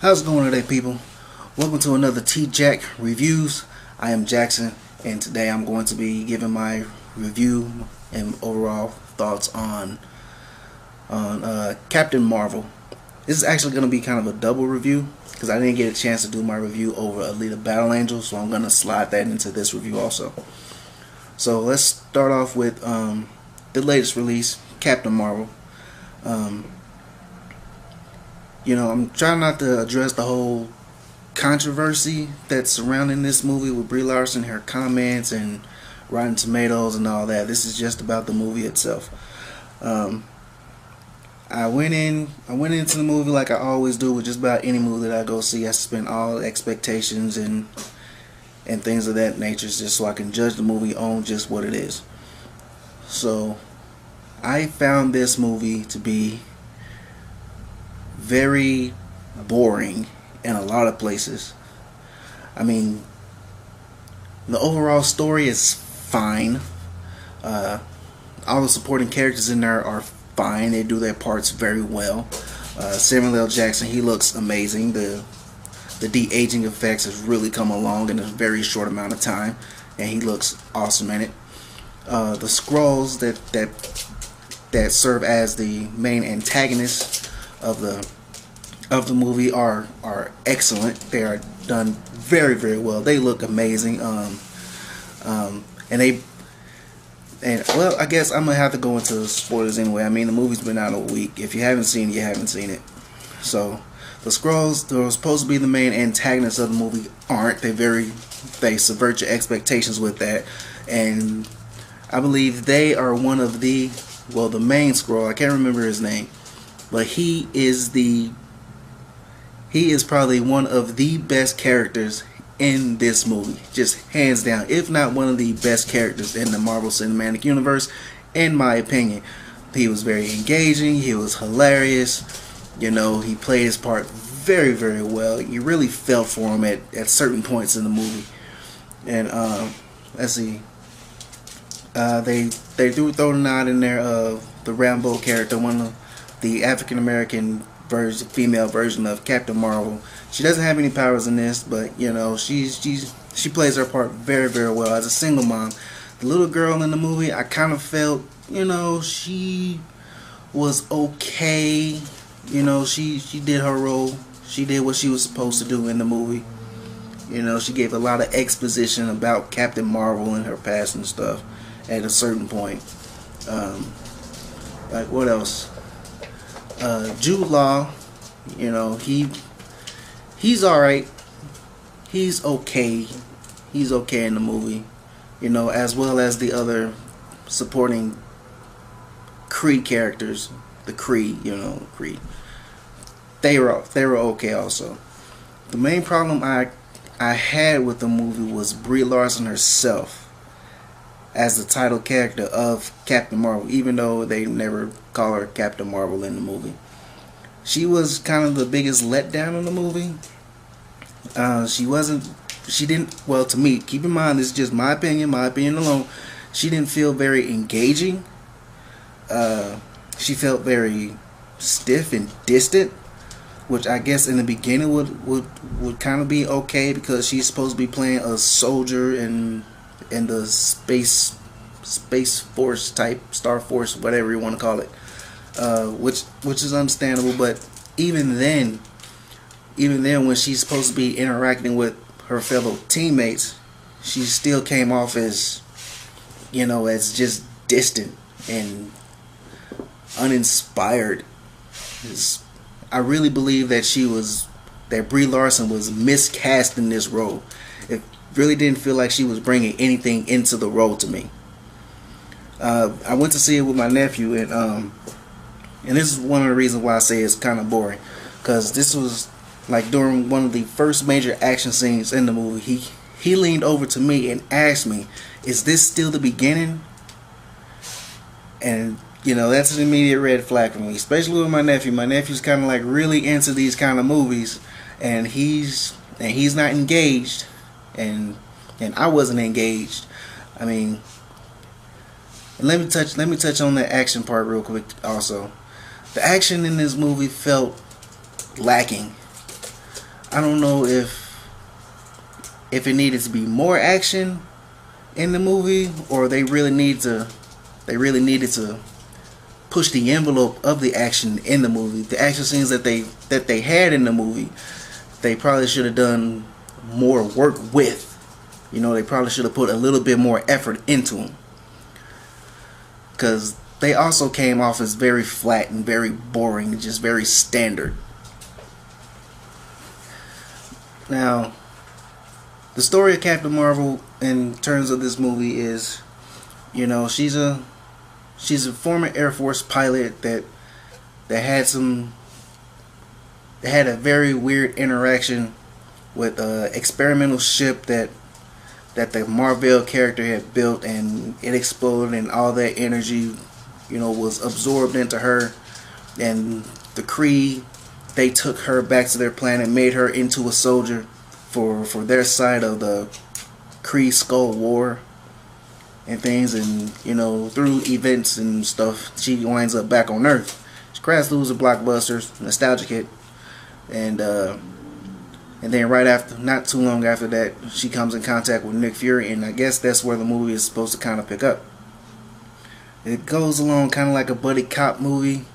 How's it going today, people? Welcome to another T.Jack reviews. I am Jackson, and today I'm going to be giving my review and overall thoughts on Captain Marvel. This is actually going to be kind of a double review because I didn't get a chance to do my review over Alita Battle Angel, so I'm going to slide that into this review also. So let's start off with the latest release, Captain Marvel. I'm trying not to address the whole controversy that's surrounding this movie with Brie Larson, her comments, and Rotten Tomatoes and all that. This is just about the movie itself. I went into the movie like I always do with just about any movie that I go see. I suspend all expectations and things of that nature just so I can judge the movie on just what it is. So I found this movie to be very boring in a lot of places. I mean, the overall story is fine. All the supporting characters in there are fine. They do their parts very well. Samuel L. Jackson, he looks amazing. The de-aging effects has really come along in a very short amount of time, and he looks awesome in it. The Skrulls that serve as the main antagonists of the movie are excellent. They are done very, very well. They look amazing. I guess I'm gonna have to go into spoilers anyway. I mean, the movie's been out a week. If you haven't seen it, you haven't seen it. So the Skrulls, they're supposed to be the main antagonists of the movie, aren't. They subvert your expectations with that, and I believe they are one of the main Skrull. I can't remember his name. But he is probably one of the best characters in this movie. Just hands down. If not one of the best characters in the Marvel Cinematic Universe, in my opinion. He was very engaging. He was hilarious. He played his part very, very well. You really felt for him at certain points in the movie. And let's see. They threw a nod in there of the Rambo character, one of the African American female version of Captain Marvel. She doesn't have any powers in this, but she plays her part very, very well as a single mom. The little girl in the movie, I kind of felt she was okay. She did her role. She did what she was supposed to do in the movie. She gave a lot of exposition about Captain Marvel and her past and stuff at a certain point. Like what else? Jude Law, he's alright. He's okay. He's okay in the movie, as well as the other supporting Kree characters. The Kree, Kree. They were okay also. The main problem I had with the movie was Brie Larson herself as the title character of Captain Marvel, even though they never call her Captain Marvel in the movie. She was kind of the biggest letdown in the movie. To me, keep in mind, this is just my opinion alone, she didn't feel very engaging. She felt very stiff and distant, which I guess in the beginning would kind of be okay because she's supposed to be playing a soldier in the space force type, Star Force, whatever you want to call it, which is understandable. But even then, when she's supposed to be interacting with her fellow teammates, she still came off as just distant and uninspired. I really believe that Brie Larson was miscast in this role. It really didn't feel like she was bringing anything into the role to me. I went to see it with my nephew, and this is one of the reasons why I say it's kind of boring, because this was like during one of the first major action scenes in the movie. He leaned over to me and asked me, "Is this still the beginning?" And that's an immediate red flag for me, especially with my nephew. My nephew's kind of like really into these kind of movies, and he's not engaged, and I wasn't engaged. I mean, let me touch on the action part real quick also. The action in this movie felt lacking. I don't know if it needed to be more action in the movie, or they really needed to push the envelope of the action in the movie. The action scenes that they had in the movie, they probably should have done more work with. You know, they probably should have put a little bit more effort into them, because they also came off as very flat and very boring, just very standard. Now, the story of Captain Marvel in terms of this movie is, you know, she's a former Air Force pilot that had a very weird interaction with an experimental ship that the Marvel character had built, and it exploded, and all that energy, you know, was absorbed into her. And the Kree, they took her back to their planet, made her into a soldier for their side of the Kree Skull War and things. And, you know, through events and stuff, she winds up back on Earth. She crashed through the blockbusters, nostalgic hit, and then right after, not too long after that, she comes in contact with Nick Fury, and I guess that's where the movie is supposed to kind of pick up. It goes along kind of like a buddy cop movie,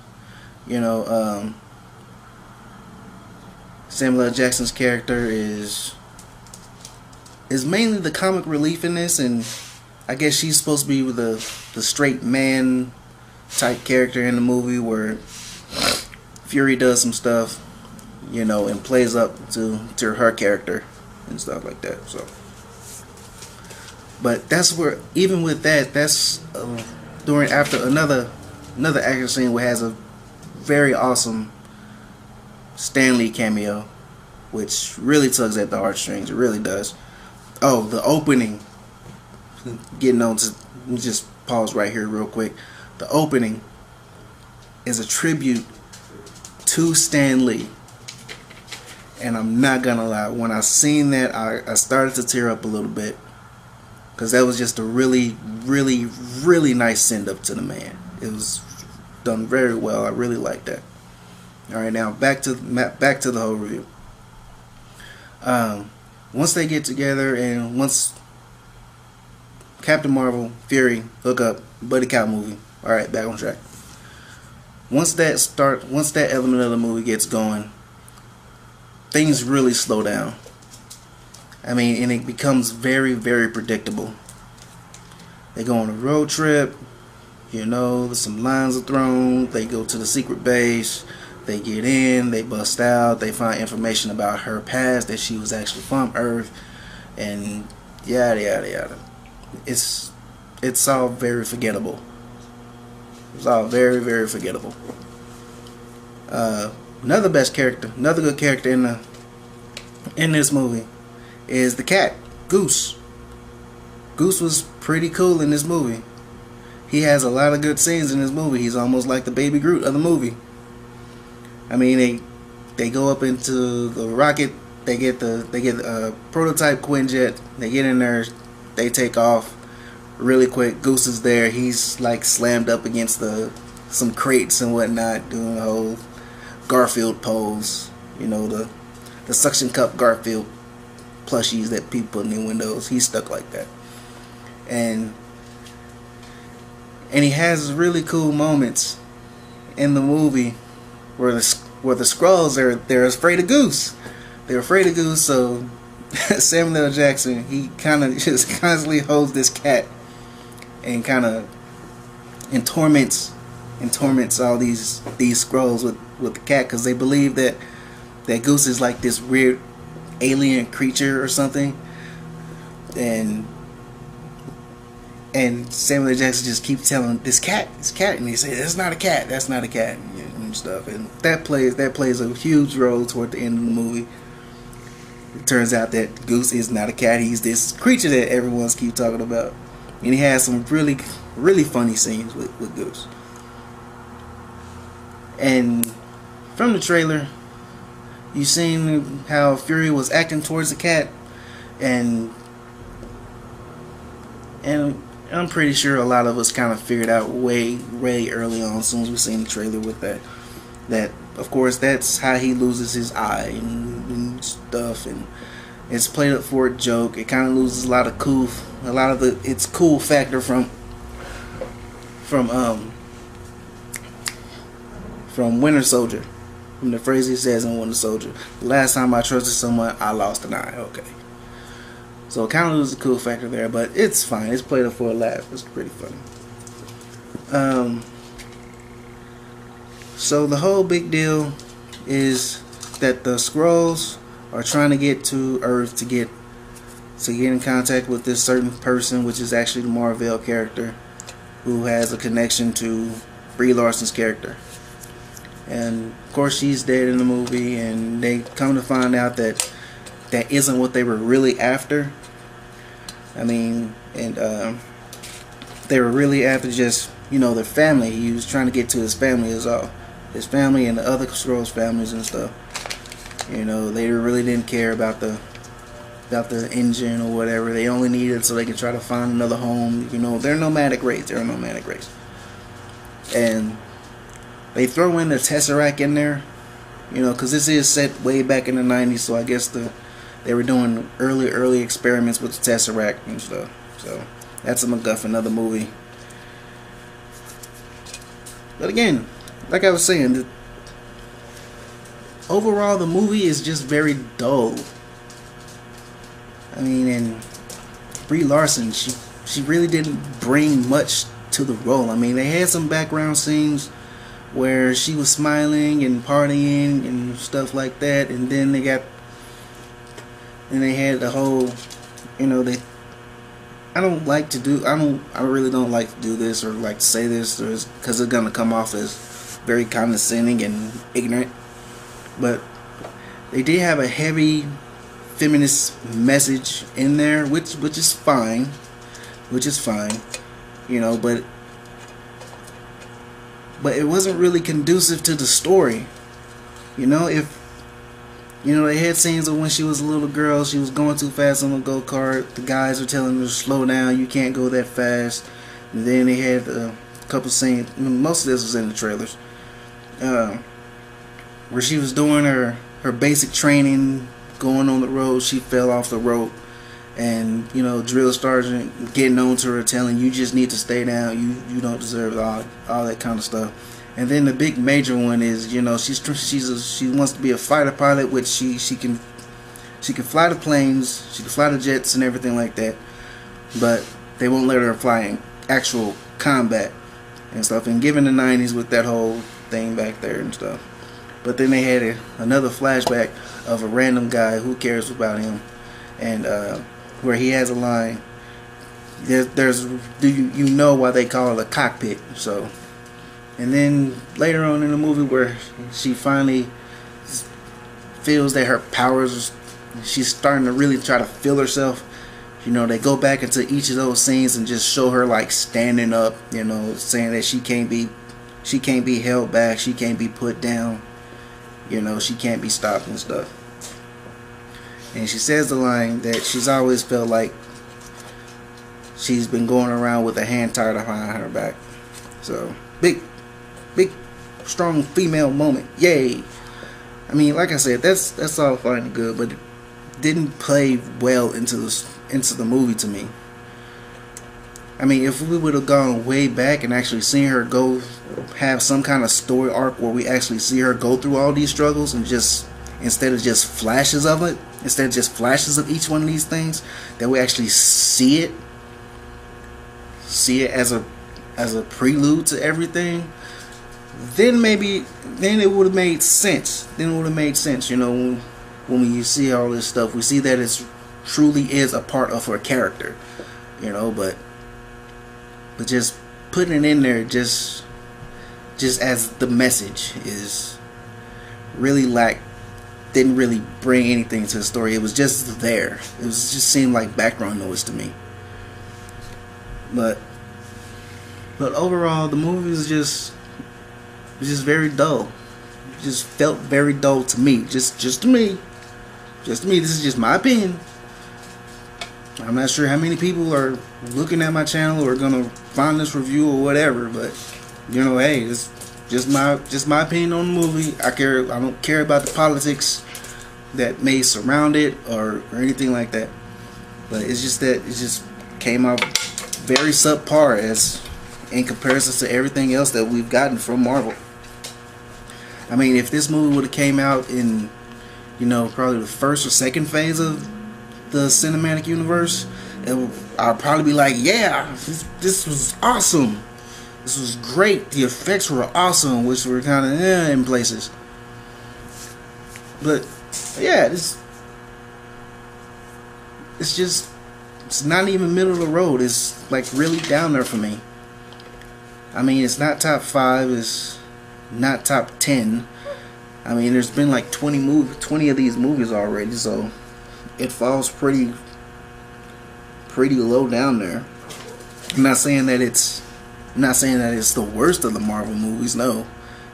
you know. Samuel L. Jackson's character is mainly the comic relief in this, and I guess she's supposed to be the straight man type character in the movie, where Fury does some stuff, you know, and plays up to her character and stuff like that. So, but that's where, even with that, that's after another action scene where has a very awesome Stan Lee cameo, which really tugs at the heartstrings. It really does. Oh, the opening. Getting on to, let me just pause right here real quick. The opening is a tribute to Stan Lee. And I'm not gonna lie, when I seen that, I started to tear up a little bit, because that was just a really, really, really nice send up to the man. It was done very well. I really liked that. All right, now back to the whole review. Once they get together, and once Captain Marvel, Fury hook up, buddy cop movie. All right, back on track. Once that element of the movie gets going, things really slow down. I mean, and it becomes very, very predictable. They go on a road trip, you know, some lines are thrown, they go to the secret base, they get in, they bust out, they find information about her past, that she was actually from Earth, and yada yada yada. It's all very forgettable. It's all very, very forgettable. Another good character in this movie is the cat, Goose. Goose was pretty cool in this movie. He has a lot of good scenes in this movie. He's almost like the baby Groot of the movie. I mean, they go up into the rocket. They get a prototype Quinjet. They get in there. They take off really quick. Goose is there. He's like slammed up against some crates and whatnot, doing the whole Garfield pose. You know, the suction cup Garfield plushies that people put in their windows. He's stuck like that. And he has really cool moments in the movie where the Skrulls they're afraid of Goose. They're afraid of Goose, so Samuel L. Jackson, he kind of just constantly holds this cat and kind of torments all these Skrulls with the cat, because they believe that Goose is like this weird alien creature or something, and Samuel L. Jackson just keeps telling this cat, and they say that's not a cat, and stuff, and that plays a huge role toward the end of the movie. It turns out that Goose is not a cat; he's this creature that everyone's keep talking about, and he has some really, really funny scenes with Goose. And from the trailer, you seen how Fury was acting towards the cat, and I'm pretty sure a lot of us kind of figured out way early on, as soon as we seen the trailer with that of course that's how he loses his eye, and stuff, and it's played up for a joke. It kind of loses a lot of its cool factor from Winter Soldier, from the phrase he says in Winter Soldier. The last time I trusted someone, I lost an eye. Okay, so it kind of loses the cool factor there, but it's fine. It's played up for a laugh. It's pretty funny. So the whole big deal is that the Skrulls are trying to get to Earth to get in contact with this certain person, which is actually the Marvel character, who has a connection to Brie Larson's character. And of course she's dead in the movie, and they come to find out that that isn't what they were really after. I mean, and they were really after just, their family. He was trying to get to his family is all. His family and the other Skrulls' families and stuff. They really didn't care about the engine or whatever. They only needed it so they could try to find another home. They're a nomadic race. And they throw in the Tesseract in there, because this is set way back in the 90s, so I guess they were doing early experiments with the Tesseract and stuff. So that's a MacGuffin of the movie. But again, like I was saying, overall the movie is just very dull. I mean, and Brie Larson, she really didn't bring much to the role. I mean, they had some background scenes where she was smiling and partying and stuff like that, and then they had the whole, I really don't like to do this or like to say this, because it's gonna come off as very condescending and ignorant, but they did have a heavy feminist message in there, which is fine, but it wasn't really conducive to the story. They had scenes of when she was a little girl, she was going too fast on the go-kart. The guys were telling her to slow down, you can't go that fast. And then they had a couple scenes, most of this was in the trailers, where she was doing her basic training, going on the road. She fell off the rope, and drill sergeant getting on to her, telling you just need to stay down, you don't deserve all that kind of stuff. And then the big major one is, she wants to be a fighter pilot, which she can fly the planes, she can fly the jets and everything like that, but they won't let her fly in actual combat and stuff. And given the 90s with that whole thing back there and stuff. But then they had another flashback of a random guy, who cares about him, and where he has a line. There's why they call it a cockpit? So, and then later on in the movie, where she finally feels that her powers, she's starting to really try to feel herself. They go back into each of those scenes and just show her like standing up, saying that she can't be held back, she can't be put down, she can't be stopped and stuff. And she says the line that she's always felt like she's been going around with a hand tied behind her back. So big strong female moment, yay. I mean, like I said, that's all fine and good, but it didn't play well into the movie to me. I mean, if we would have gone way back and actually seen her go have some kind of story arc where we actually see her go through all these struggles, and just instead of just flashes of each one of these things, that we actually see it as a prelude to everything, then it would have made sense. When you see all this stuff, we see that it truly is a part of her character, but just putting it in there just as the message is really didn't really bring anything to the story. It was just there. It just seemed like background noise to me. But overall, the movie was just very dull. It just felt very dull to me. Just to me. This is just my opinion. I'm not sure how many people are looking at my channel or gonna find this review or whatever, but hey, it's just my opinion on the movie. I don't care about the politics that may surround it or anything like that. But it's just that it just came out very subpar as in comparison to everything else that we've gotten from Marvel. I mean, if this movie would have came out in, probably the first or second phase of the cinematic universe, I'd probably be like, yeah, this was awesome. This was great. The effects were awesome, which were kind of in places. But yeah, it's not even middle of the road. It's like really down there for me. I mean, it's not top 5. It's not top 10. I mean, there's been like 20 of these movies already, so it falls pretty low down there. I'm not saying that it's the worst of the Marvel movies. No,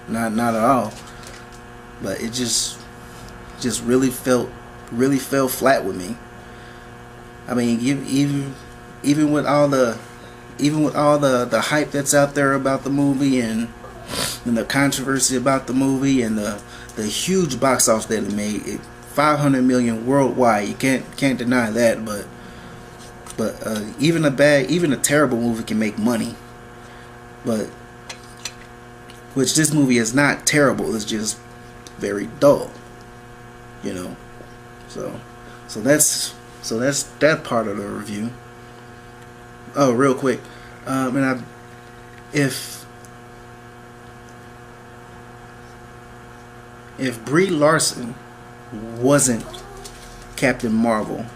not at all. But it just really fell flat with me. I mean, even with all the hype that's out there about the movie and the controversy about the movie and the huge box office that it made, 500 million worldwide. You can't deny that. But even a terrible movie can make money. But which this movie is not terrible. It's just very dull. So that's that part of the review. Oh, real quick, if Brie Larson wasn't Captain Marvel,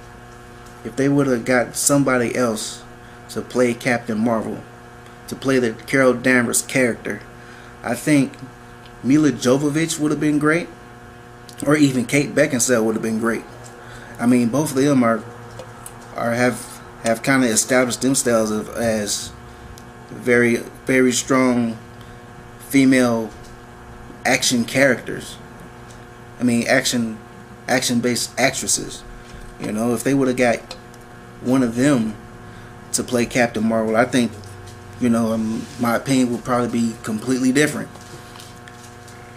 if they would have got somebody else to play Captain Marvel, to play the Carol Danvers character, I think Mila Jovovich would have been great, or even Kate Beckinsale would have been great. I mean, both of them have kind of established themselves as very, very strong female action characters. I mean, action-based actresses. If they would have got one of them to play Captain Marvel, I think, my opinion would probably be completely different.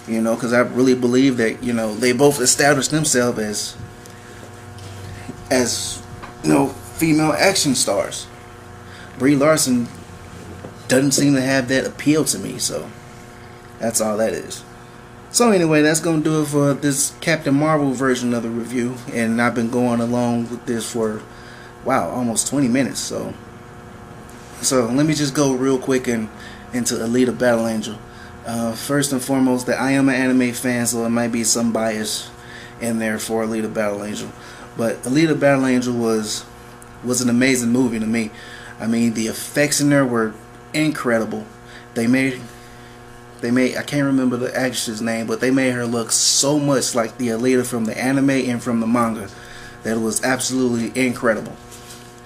Because I really believe that, they both established themselves as female action stars. Brie Larson doesn't seem to have that appeal to me, so that's all that is. So anyway, that's going to do it for this Captain Marvel version of the review, and I've been going along with this for, almost 20 minutes, so let me just go real quick into Alita Battle Angel. First and foremost, that I am an anime fan, so there might be some bias in there for Alita Battle Angel. But Alita Battle Angel was an amazing movie to me. I mean, the effects in there were incredible. They made I can't remember the actress's name, but they made her look so much like the Alita from the anime and from the manga that it was absolutely incredible.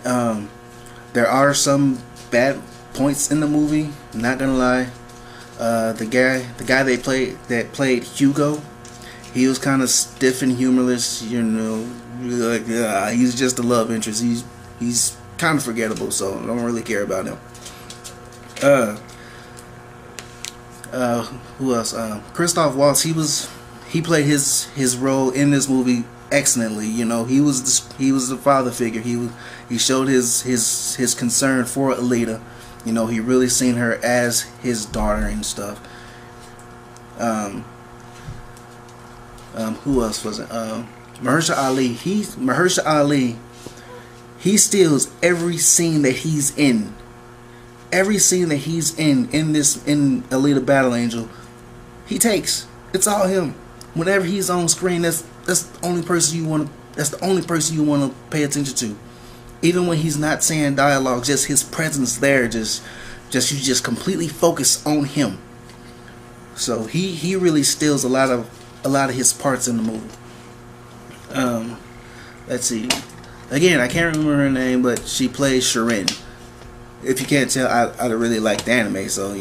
There are some bad points in the movie, I'm not gonna lie. The guy that played Hugo, he was kind of stiff and humorless, he's just a love interest. He's kind of forgettable, so I don't really care about him. Who else? Christoph Waltz. He played his role in this movie excellently. He was the father figure. He showed his concern for Alita. He really seen her as his daughter and stuff. Who else was it? Mahershala Ali. He steals every scene that he's in. Every scene that he's in Alita Battle Angel, he takes. It's all him. Whenever he's on screen, that's the only person you want to pay attention to. Even when he's not saying dialogue, just his presence there, you just completely focus on him. So he really steals a lot of his parts in the movie. Let's see. Again, I can't remember her name, but she plays Shirin. If you can't tell, I really like the anime, so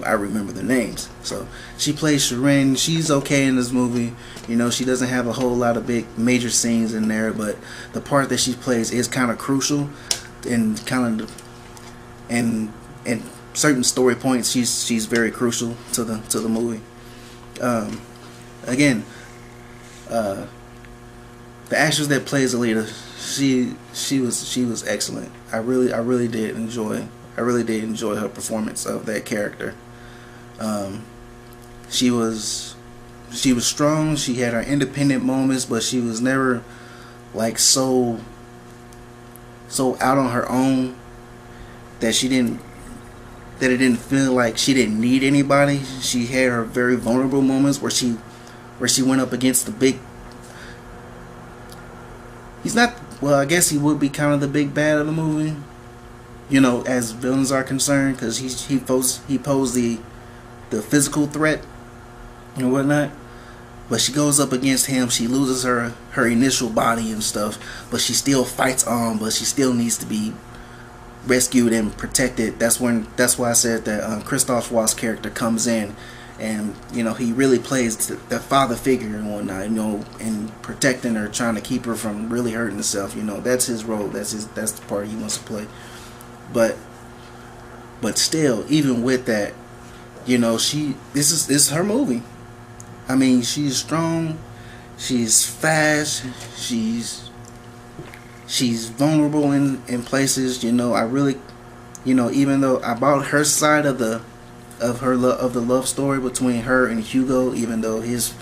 I remember the names. So she plays Shirin. She's okay in this movie. She doesn't have a whole lot of big major scenes in there, but the part that she plays is kind of crucial and certain story points. She's very crucial to the movie. Again, the actress that plays Alita, she was excellent. I really did enjoy her performance of that character. She was strong. She had her independent moments, but she was never like so out on her own that it didn't feel like she didn't need anybody. She had her very vulnerable moments where she went up against the big. He's not, well, I guess he would be kind of the big bad of the movie, as villains are concerned, because he posed the physical threat and whatnot. But she goes up against him. She loses her initial body and stuff, but she still fights on. But she still needs to be rescued and protected. That's why I said that Christoph Waltz's character comes in, and he really plays the father figure and whatnot. And protecting her, trying to keep her from really hurting herself. That's his role. That's the part he wants to play. But still, even with that, this is her movie. I mean, she's strong, she's fast, she's vulnerable in places. I really, even though I bought her side of the love story between her and Hugo, even though he's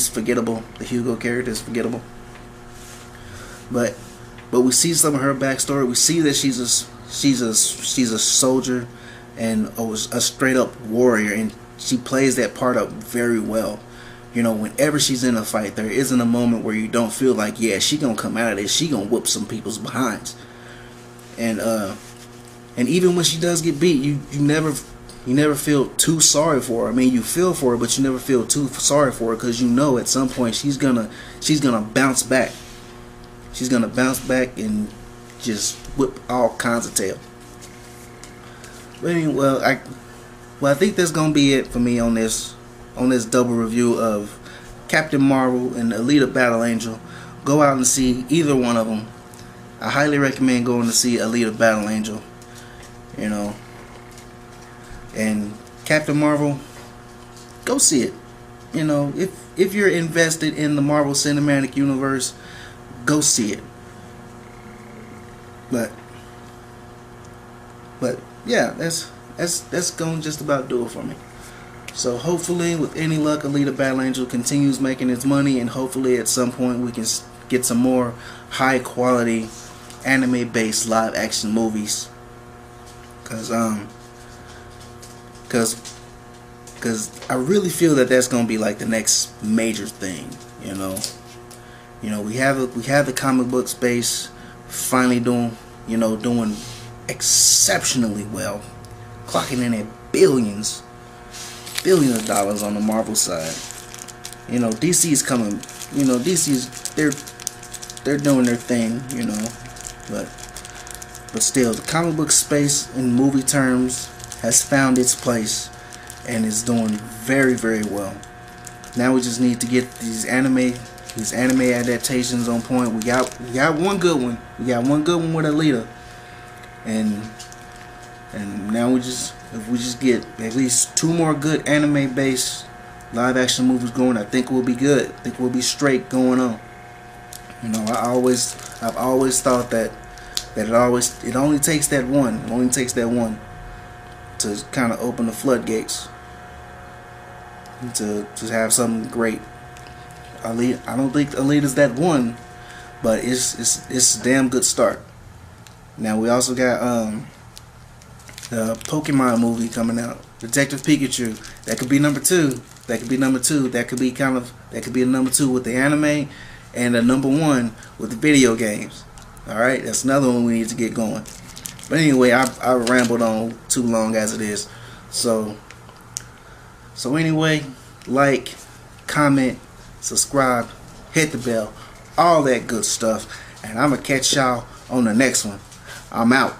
forgettable. The Hugo character is forgettable. But we see some of her backstory. We see that she's a soldier and a straight up warrior, and she plays that part up very well. Whenever she's in a fight, there isn't a moment where you don't feel like, yeah, she gonna come out of this, she gonna whoop some people's behinds. And even when she does get beat, you never feel too sorry for her. I mean, you feel for her, but you never feel too sorry for her, because at some point she's gonna bounce back. She's gonna bounce back and just whip all kinds of tail. But anyway, I think that's gonna be it for me on this double review of Captain Marvel and Alita Battle Angel. Go out and see either one of them. I highly recommend going to see Alita Battle Angel. And Captain Marvel, go see it. If you're invested in the Marvel Cinematic Universe, go see it. But yeah, that's going to just about do it for me. So hopefully, with any luck, Alita Battle Angel continues making its money, and hopefully at some point we can get some more high quality anime based live action movies. Cause I really feel that that's gonna be like the next major thing. We have the comic book space finally doing exceptionally well, clocking in at billions of dollars on the Marvel side. DC's coming. DC's they're doing their thing. But still, the comic book space in movie terms has found its place and is doing very, very well. Now we just need to get these anime adaptations on point. We got one good one. We got one good one with Alita, and now if we just get at least 2 more good anime based live action movies going, I think we'll be good. I think we'll be straight going on. I've always thought that it only takes that one. It only takes that one to kind of open the floodgates to have something great. I don't think Alita's that one, but it's a damn good start. Now we also got the Pokemon movie coming out, Detective Pikachu. That could be number 2. That could be number 2. That could be a number 2 with the anime, and a number 1 with the video games. All right, that's another one we need to get going. But anyway, I rambled on too long as it is. So anyway, like, comment, subscribe, hit the bell, all that good stuff, and I'm gonna catch y'all on the next one. I'm out.